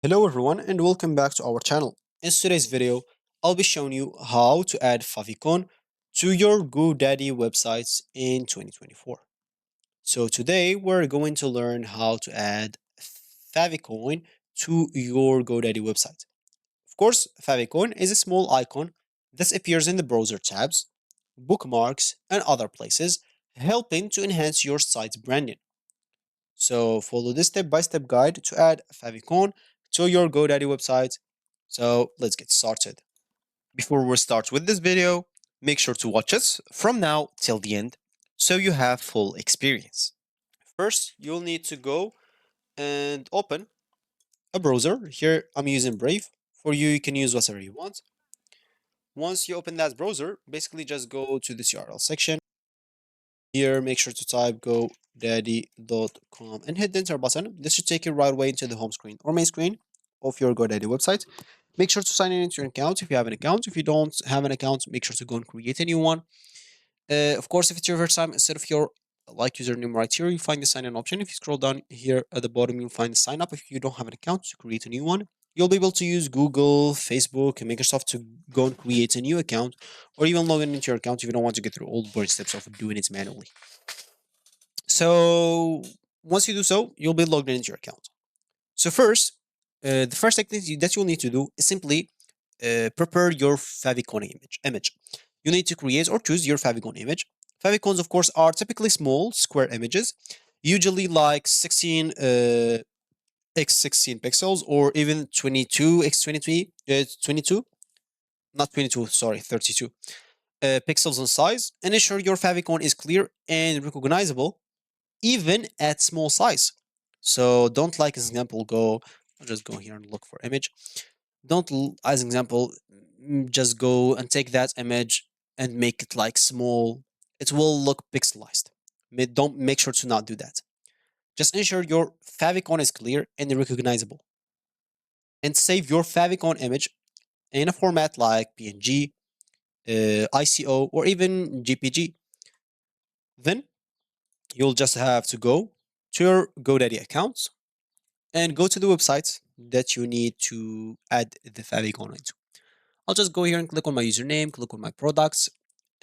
Hello everyone and welcome back to our channel. In today's video, I'll be showing you how to add favicon to your GoDaddy websites in 2024. So today we're going to learn how to add favicon to your GoDaddy website. Of course, favicon is a small icon that appears in the browser tabs, bookmarks, and other places, helping to enhance your site's branding. So follow this step-by-step guide to add favicon to your GoDaddy website. So let's get started. Before we start with this video, make sure to watch us from now till the end so you have full experience. First, you'll need to go and open a browser. Here I'm using Brave. For you, you can use whatever you want. Once you open that browser, basically just go to this URL section. Here, make sure to type godaddy.com and hit the enter button. This should take you right away into the home screen or main screen of your GoDaddy website. Make sure to sign in into your account if you have an account. If you don't have an account, make sure to go and create a new one. Of course, if it's your first time, instead of your username right here, you find the sign in option. If you scroll down here at the bottom, you'll find the sign up. If you don't have an account, to create a new one, you'll be able to use Google, Facebook, and Microsoft to go and create a new account, or even log in into your account if you don't want to get through all the boring steps of doing it manually. So once you do so, you'll be logged into your account. So first, the first thing that you'll need to do is simply prepare your favicon image. You need to create or choose your favicon image. Favicons, of course, are typically small square images, usually like 16 x 16 pixels or even 22 x 22, not 22, sorry, 32 pixels in size, and ensure your favicon is clear and recognizable even at small size. So don't, like as example, I'll just go here and look for image. Don't, as example, just go and take that image and make it like small. It will look pixelized. Don't, make sure to not do that. Just ensure your favicon is clear and recognizable. And save your favicon image in a format like PNG, ICO, or even GPG. Then you'll just have to go to your GoDaddy account and go to the website that you need to add the favicon into. I'll just go here and click on my username, click on my products,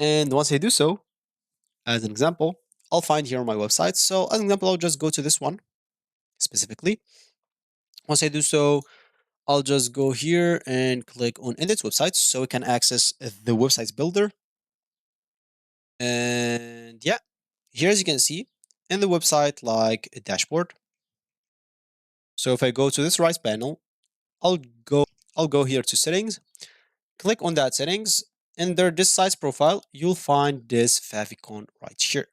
and once I do so, as an example, I'll find here on my website. So as an example, I'll just go to this one specifically. Once I do so, I'll just go here and click on edit websites so we can access the website's builder. And yeah, here as you can see in the website like a dashboard. So if I go to this right panel, I'll go here to settings, click on that settings, and under this site's profile, you'll find this favicon right here.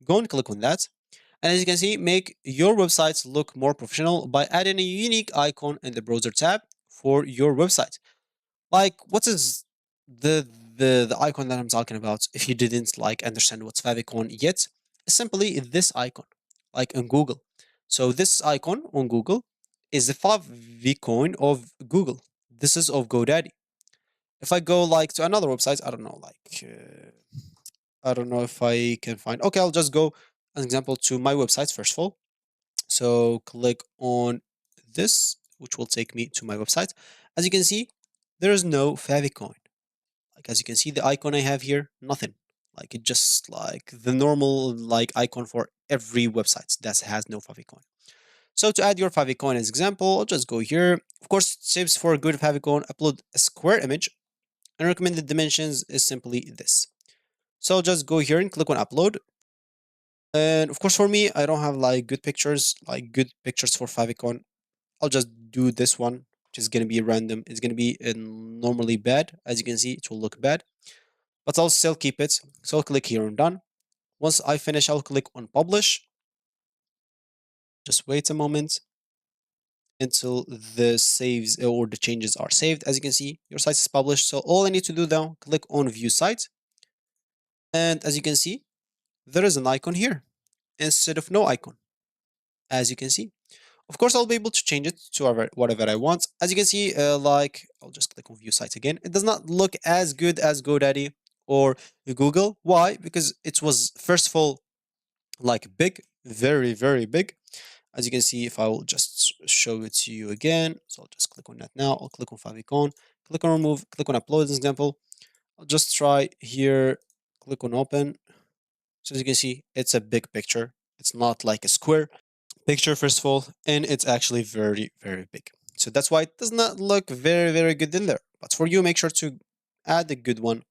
Go and click on that. And as you can see, make your websites look more professional by adding a unique icon in the browser tab for your website. Like, what is the icon that I'm talking about? If you didn't understand what's favicon yet, simply this icon, like in Google. So this icon on Google is the favicon of Google. This is of GoDaddy. If I go to another website, I don't know, I don't know if I can find. Okay, I'll just go as an example to my website first of all. So click on this, which will take me to my website. As you can see, there is no favicon. Like as you can see, the icon I have here, nothing. Like it just like the normal icon for every website that has no favicon. So to add your favicon as example, I'll just go here. Of course, tips for a good favicon: upload a square image, and recommended dimensions is simply this. So I'll just go here and click on upload. And of course, for me, I don't have good pictures, for favicon. I'll just do this one, which is going to be random. It's going to be normally bad. As you can see, it will look bad, but I'll still keep it. So I'll click here on done. Once I finish, I'll click on publish. Just wait a moment until the saves or the changes are saved. As you can see, your site is published. So all I need to do now, click on view site. And as you can see, there is an icon here instead of no icon, as you can see. Of course, I'll be able to change it to whatever I want. As you can see, I'll just click on view site again. It does not look as good as GoDaddy or Google. Why? Because it was, first of all, big, very, very big. As you can see, if I will just show it to you again, so I'll just click on that now. I'll click on favicon, click on remove, click on upload as an example. I'll just try here, click on open. So as you can see, it's a big picture. It's not like a square picture, first of all, and it's actually very, very big. So that's why it does not look very, very good in there. But for you, make sure to add a good one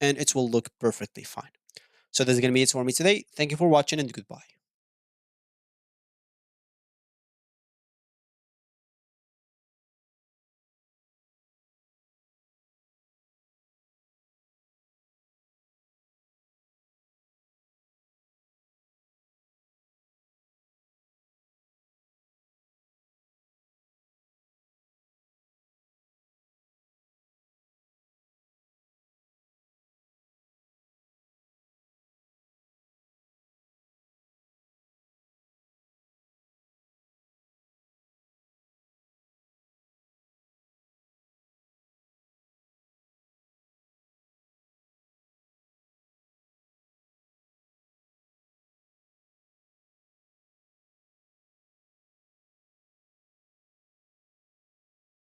and it will look perfectly fine. So this is going to be it for me today. Thank you for watching and goodbye.